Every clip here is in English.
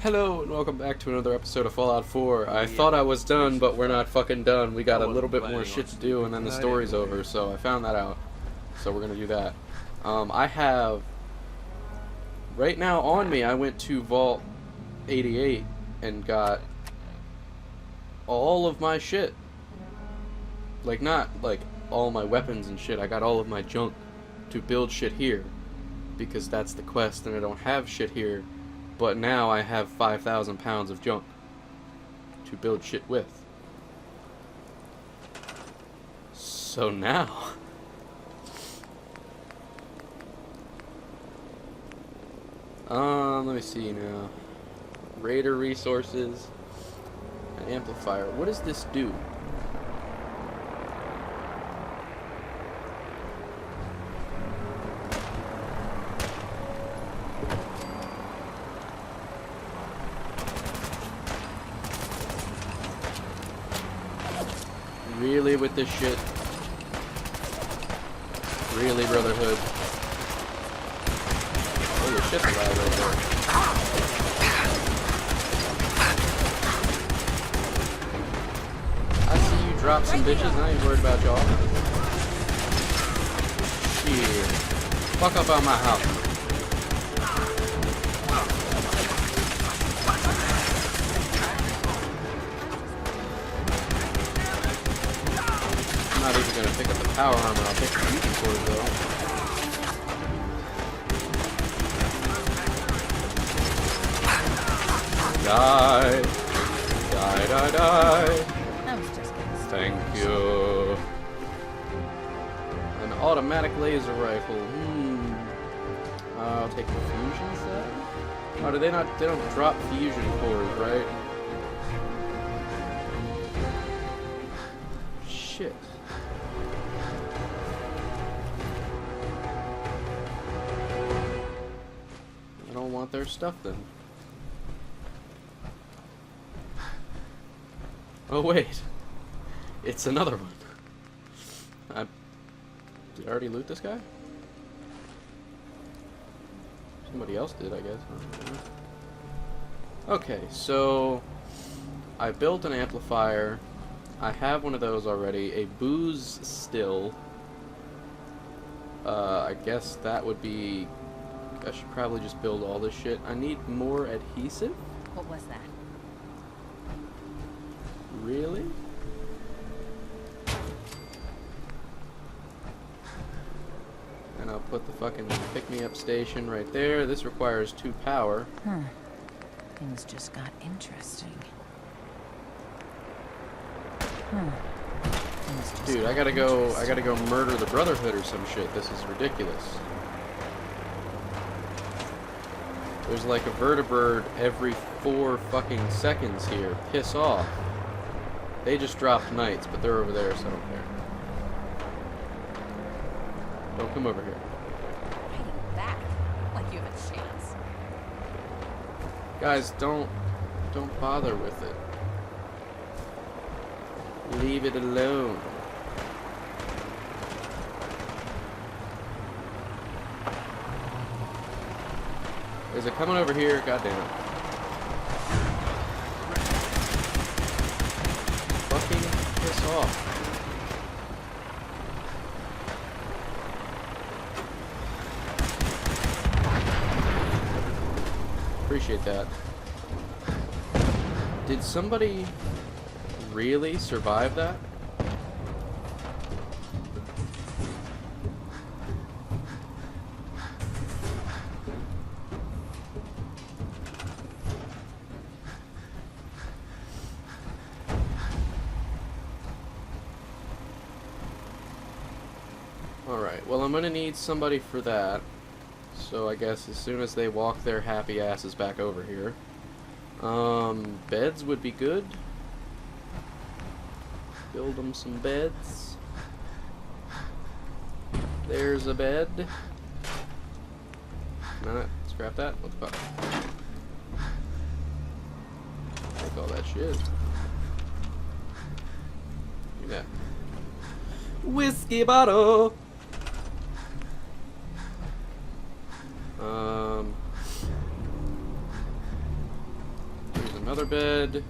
Hello and welcome back to another episode of Fallout 4. I thought I was done, but we're not fucking done. We got a little bit more shit to do and then the story's over, so I found that out. So we're gonna do that. I have... Right now on me, I went to Vault 88 and got all of my shit. Like, not like all my weapons and shit, I got all of my junk to build shit here. Because that's the quest and I don't have shit here. But now I have 5,000 pounds of junk to build shit with. So now... let me see now. Raider resources. An amplifier. What does this do? Really with this shit? Really, Brotherhood? Holy shit, the guy right there. I see you drop some bitches, and I ain't worried about y'all. Shit. Fuck up out my house. I'm not even gonna pick up the power armor, I'll pick the fusion cores though. Die! Die, die, die! Thank you. An automatic laser rifle. I'll take the fusion set. Oh, they don't drop fusion cores, right? Shit. I don't want their stuff then. Oh wait, it's another one. Did I already loot this guy? Somebody else did, I guess. Okay, so I built an amplifier. I have one of those already. A booze still. I guess that would be... I should probably just build all this shit. I need more adhesive? What was that? Really? And I'll put the fucking pick-me-up station right there. This requires 2 power. Things just got interesting. Dude, I gotta go murder the Brotherhood or some shit. This is ridiculous. There's like a vertibird every 4 fucking seconds here. Piss off. They just dropped knights, but they're over there, so I don't care. Don't come over here. Fighting back like you have a chance. Guys, don't bother with it. Leave it alone. Is it coming over here? God damn it. Fucking piss off. Appreciate that. Did somebody really survive that? Alright, well I'm gonna need somebody for that. So I guess as soon as they walk their happy asses back over here. Beds would be good. Build them some beds. There's a bed. Nah, scrap that. What the fuck? Take all that shit. Do that. Whiskey bottle! another bed.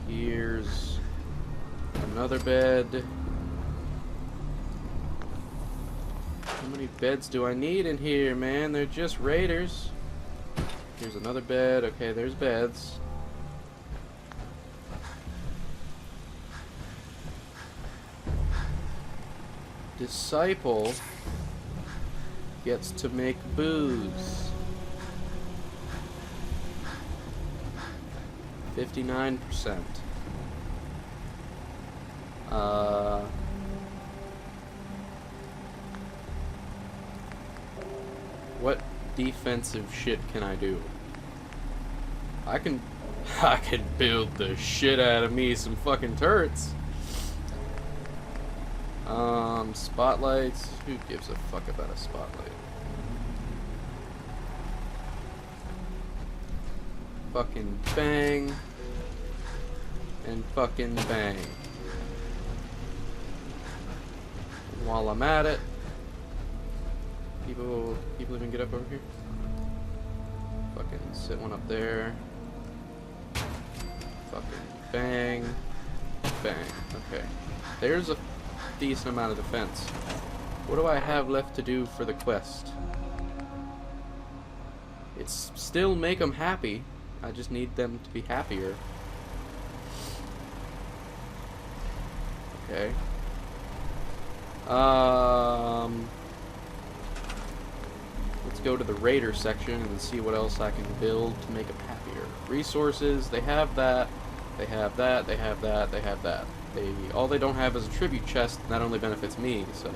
Here's another bed. How many beds do I need in here, man? They're just raiders. Here's another bed. Okay, there's beds. Disciple gets to make booze. 59%. What defensive shit can I do? I can build the shit out of me some fucking turrets. Spotlights. Who gives a fuck about a spotlight? Fucking bang. And fucking bang. While I'm at it, people even get up over here? Fucking sit one up there. Fucking bang. Bang. Okay. There's a decent amount of defense. What do I have left to do for the quest? It's still make them happy. I just need them to be happier. Okay. Let's go to the raider section and see what else I can build to make them happier. Resources, they have that. They have that. They have that. They have that. All they don't have is a tribute chest, and that only benefits me, so.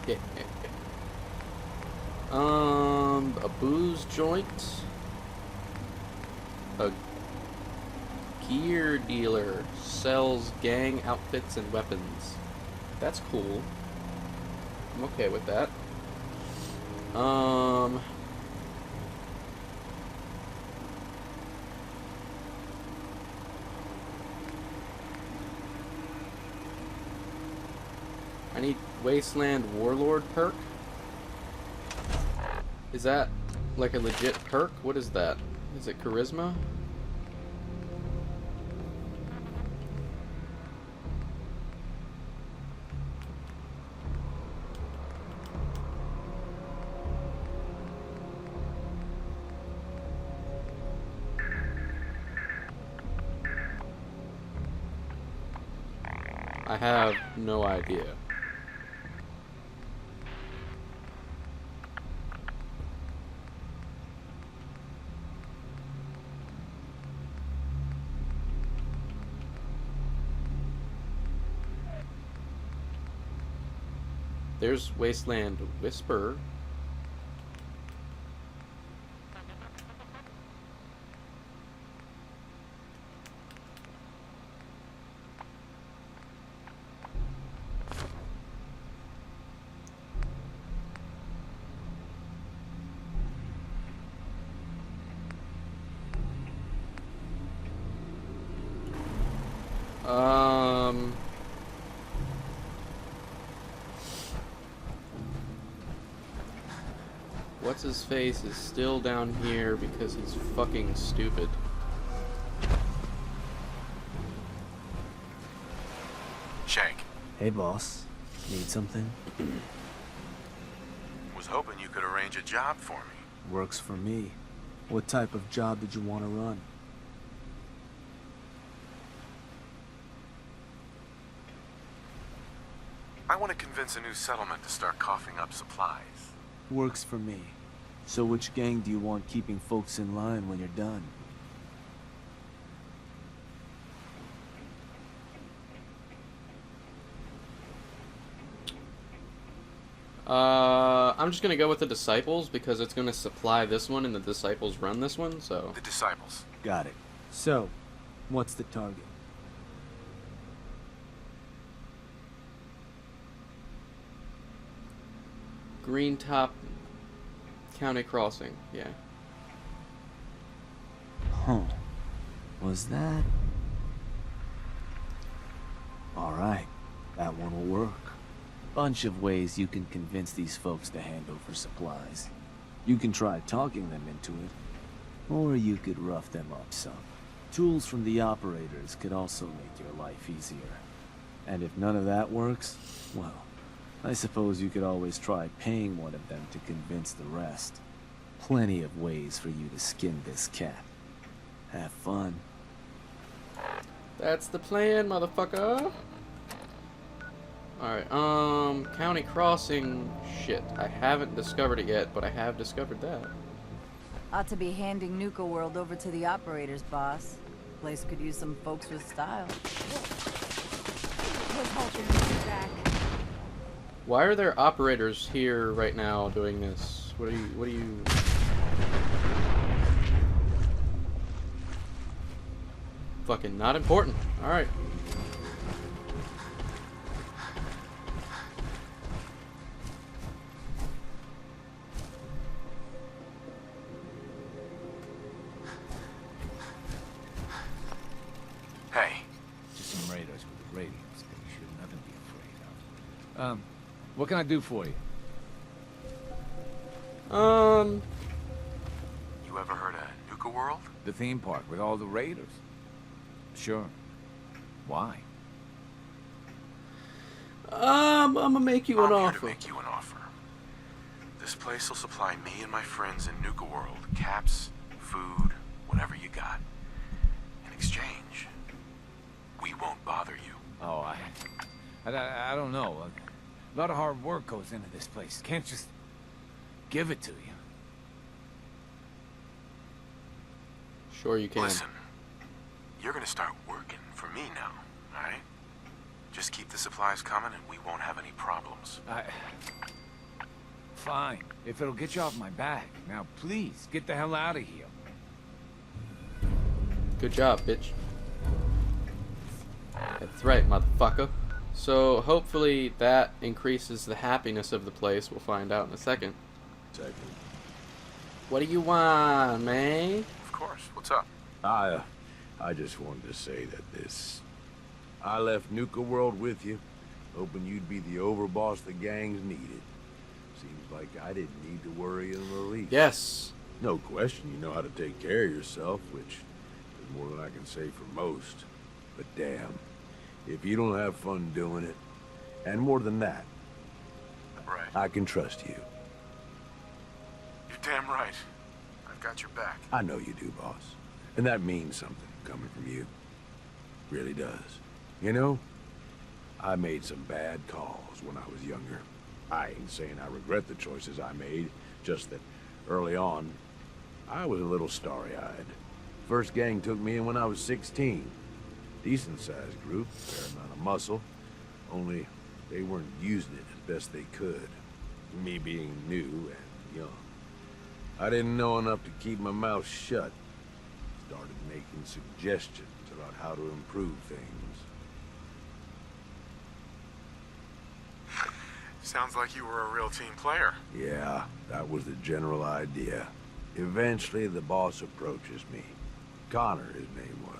Yeah. A booze joint. A gear dealer sells gang outfits and weapons. That's cool. I'm okay with that. I need Wasteland Warlord perk. Is that like a legit perk? What is that? Is it charisma? I have no idea. There's Wasteland Whisper. What's his face is still down here because he's fucking stupid. Shank. Hey, boss. Need something? Was hoping you could arrange a job for me. Works for me. What type of job did you want to run? I want to convince a new settlement to start coughing up supplies. Works for me. So which gang do you want keeping folks in line when you're done? I'm just gonna go with the Disciples because it's gonna supply this one and the Disciples run this one, so. The Disciples. Got it. So, what's the target? Green Top County Crossing, yeah. Huh. Was that? Alright. That one will work. Bunch of ways you can convince these folks to hand over supplies. You can try talking them into it, or you could rough them up some. Tools from the operators could also make your life easier. And if none of that works, well, I suppose you could always try paying one of them to convince the rest. Plenty of ways for you to skin this cat. Have fun. That's the plan, motherfucker. Alright, County Crossing. Shit, I haven't discovered it yet, but I have discovered that. Ought to be handing Nuka World over to the operators, boss. Place could use some folks with style. Was hoping to be back. Why are there operators here right now doing this? What are you... Fucking not important. Alright. Hey, Just some raiders with radios. They should nothing be afraid of. What can I do for you? you ever heard of Nuka World? The theme park with all the raiders? Sure. Why? I'm gonna make you an I'm here to offer. make you an offer. This place will supply me and my friends in Nuka World caps, food, whatever you got. In exchange, we won't bother you. Oh, I don't know. A lot of hard work goes into this place. Can't just give it to you. Sure you can. Listen, you're gonna start working for me now, alright? Just keep the supplies coming and we won't have any problems. Fine. If it'll get you off my back. Now, please, get the hell out of here. Good job, bitch. That's right, motherfucker. So, hopefully that increases the happiness of the place. We'll find out in a second. What do you want, man? Of course, what's up? I just wanted to say that I left Nuka World with you, hoping you'd be the overboss the gangs needed. Seems like I didn't need to worry in the least. Yes. No question, you know how to take care of yourself, which is more than I can say for most. But damn, if you don't have fun doing it, and more than that, Right. I can trust you. You're damn right. I've got your back. I know you do, boss. And that means something coming from you. Really does. You know, I made some bad calls when I was younger. I ain't saying I regret the choices I made, just that early on, I was a little starry-eyed. First gang took me in when I was 16. Decent-sized group, fair amount of muscle, only they weren't using it as best they could. Me being new and young. I didn't know enough to keep my mouth shut. Started making suggestions about how to improve things. Sounds like you were a real team player. Yeah, that was the general idea. Eventually, the boss approaches me. Connor, his name was.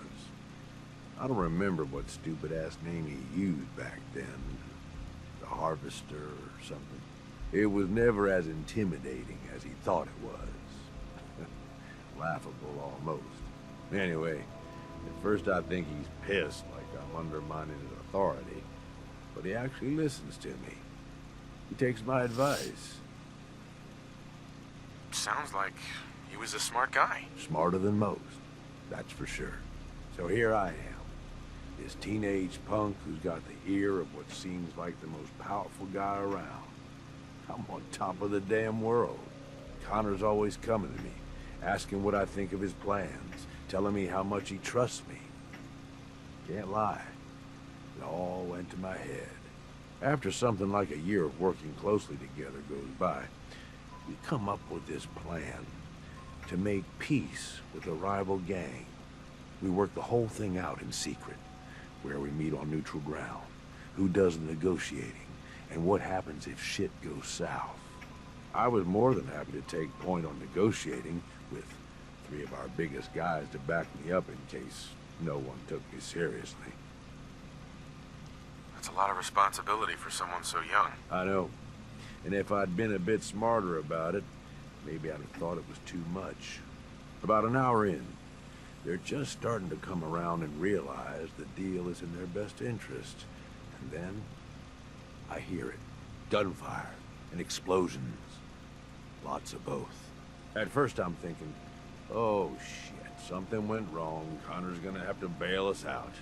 I don't remember what stupid-ass name he used back then. The Harvester or something. It was never as intimidating as he thought it was. Laughable, almost. Anyway, at first I think he's pissed, like I'm undermining his authority. But he actually listens to me. He takes my advice. Sounds like he was a smart guy. Smarter than most, that's for sure. So here I am, this teenage punk who's got the ear of what seems like the most powerful guy around. I'm on top of the damn world. Connor's always coming to me, asking what I think of his plans, telling me how much he trusts me. Can't lie, it all went to my head. After something like a year of working closely together goes by, we come up with this plan to make peace with a rival gang. We work the whole thing out in secret, where we meet on neutral ground, who does the negotiating, and what happens if shit goes south. I was more than happy to take point on negotiating, with 3 of our biggest guys to back me up in case no one took me seriously. That's a lot of responsibility for someone so young. I know. And if I'd been a bit smarter about it, Maybe I'd have thought it was too much. About an hour in, they're just starting to come around and realize the deal is in their best interest. And then, I hear it. Gunfire and explosions. Lots of both. At first I'm thinking, oh shit, something went wrong. Connor's gonna have to bail us out.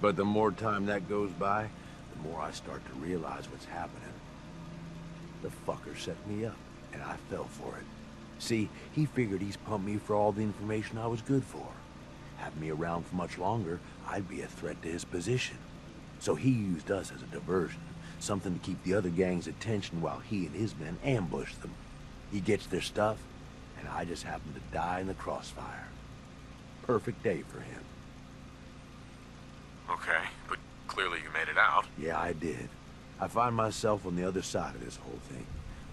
But the more time that goes by, the more I start to realize what's happening. The fucker set me up, and I fell for it. See, he figured he's pumped me for all the information I was good for. Having me around for much longer, I'd be a threat to his position. So he used us as a diversion, something to keep the other gang's attention while he and his men ambush them. He gets their stuff, and I just happen to die in the crossfire. Perfect day for him. Okay, but clearly you made it out. Yeah, I did. I find myself on the other side of this whole thing.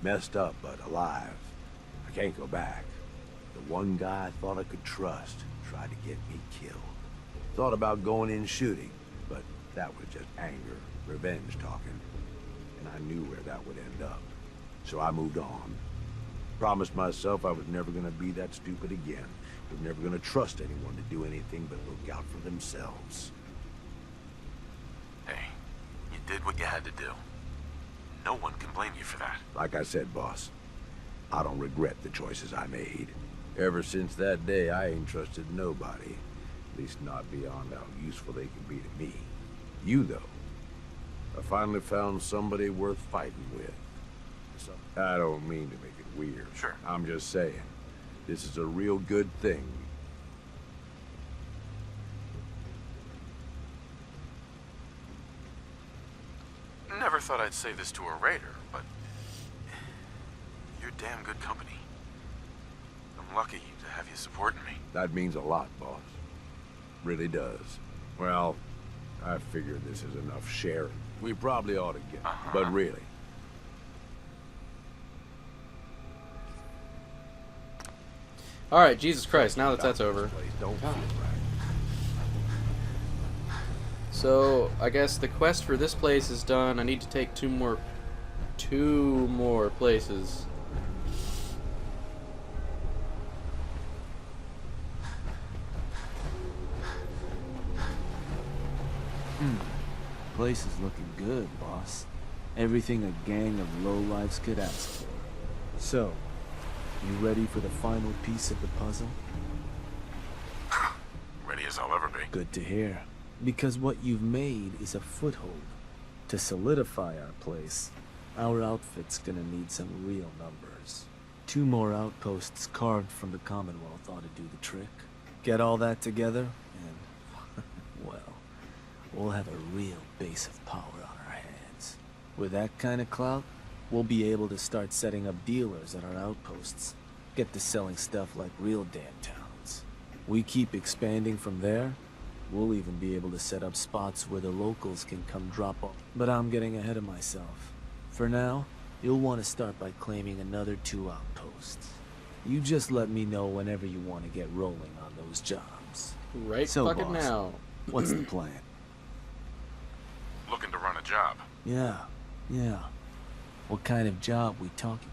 Messed up, but alive. I can't go back. The one guy I thought I could trust tried to get me killed. Thought about going in shooting, but that was just anger, revenge talking. And I knew where that would end up. So I moved on. Promised myself I was never gonna be that stupid again. Was never gonna trust anyone to do anything but look out for themselves. Hey, you did what you had to do. No one can blame you for that. Like I said, boss, I don't regret the choices I made. Ever since that day, I ain't trusted nobody. At least not beyond how useful they can be to me. You, though. I finally found somebody worth fighting with. So, I don't mean to make it weird. Sure. I'm just saying, this is a real good thing. Never thought I'd say this to a raider, but you're damn good company. I'm lucky to have you supporting me. That means a lot, boss. Really does. Well, I figure this is enough sharing. We probably ought to get, but really. Alright, Jesus Christ, now that that's over. Don't feel right. So, I guess the quest for this place is done. I need to take two more places. Place is looking good, boss. Everything a gang of lowlifes could ask for. So, you ready for the final piece of the puzzle? Ready as I'll ever be. Good to hear. Because what you've made is a foothold. To solidify our place, our outfit's gonna need some real numbers. 2 more outposts carved from the Commonwealth ought to do the trick. Get all that together, and, well, we'll have a real base of power on our hands. With that kind of clout, we'll be able to start setting up dealers at our outposts. Get to selling stuff like real damn towns. We keep expanding from there, we'll even be able to set up spots where the locals can come drop off. But I'm getting ahead of myself. For now, you'll want to start by claiming another 2 outposts. You just let me know whenever you want to get rolling on those jobs. Right So, fucking boss, now. What's the plan? Looking to run a job. Yeah. What kind of job we talking?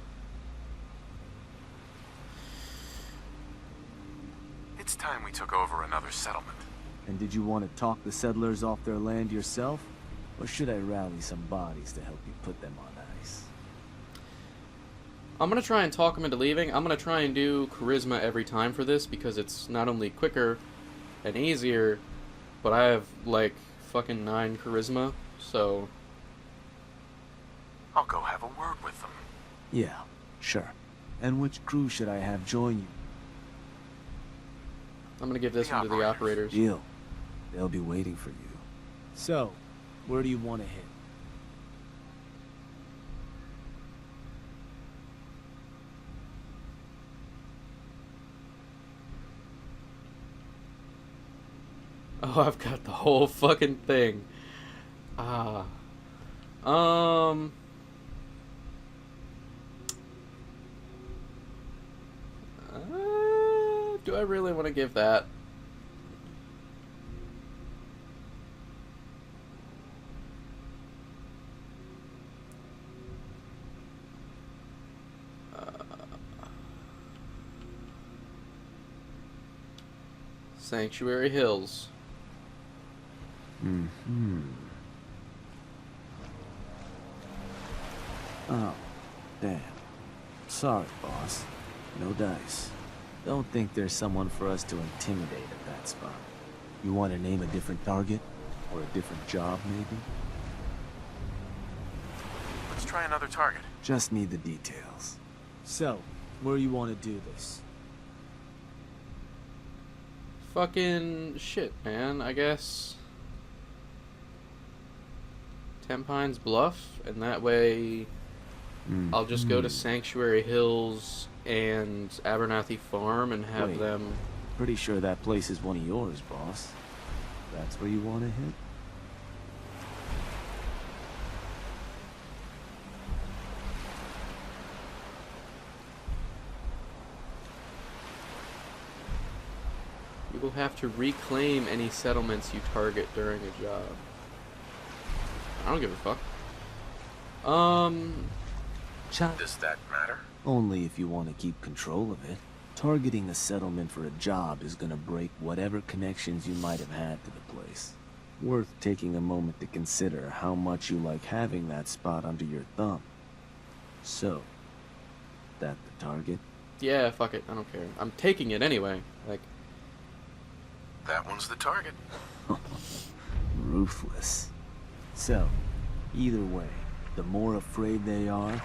It's time we took over another settlement. And did you want to talk the settlers off their land yourself? Or should I rally some bodies to help you put them on ice? I'm gonna try and talk him into leaving. I'm gonna try and do charisma every time for this because it's not only quicker and easier, but I have like fucking 9 charisma, so I'll go have a word with them. Yeah, sure. And which crew should I have join you? I'm gonna give this one to the operators. Deal. They'll be waiting for you. So, where do you want to hit? Oh, I've got the whole fucking thing. Do I really want to give that? Sanctuary Hills. Mm-hmm. Oh, damn. Sorry, boss. No dice. Don't think there's someone for us to intimidate at that spot. You want to name a different target? Or a different job, maybe? Let's try another target. Just need the details. So, where you want to do this? Fucking shit, man. I guess Pines Bluff, and that way I'll just go to Sanctuary Hills and Abernathy Farm and have Wait. them. Pretty sure that place is one of yours, boss. That's where you want to hit? You will have to reclaim any settlements you target during a job. I don't give a fuck. Does that matter? Only if you want to keep control of it. Targeting a settlement for a job is gonna break whatever connections you might have had to the place. Worth taking a moment to consider how much you like having that spot under your thumb. So, that the target? Yeah, fuck it. I don't care. I'm taking it anyway. Like, That one's the target. Ruthless. So, either way, the more afraid they are,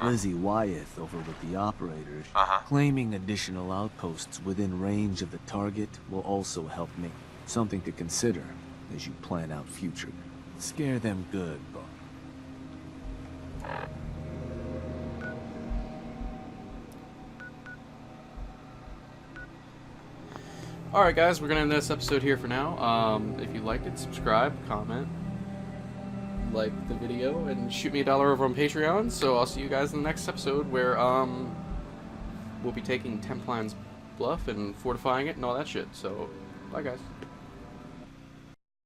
Lizzie Wyeth over with the operators, claiming additional outposts within range of the target will also help make something to consider as you plan out future. Scare them good, Bo. alright guys, we're gonna end this episode here for now. If you liked it, subscribe, comment, like the video, and shoot me $1 over on Patreon. So I'll see you guys in the next episode where we'll be taking Pines Bluff and fortifying it and all that shit. So bye guys.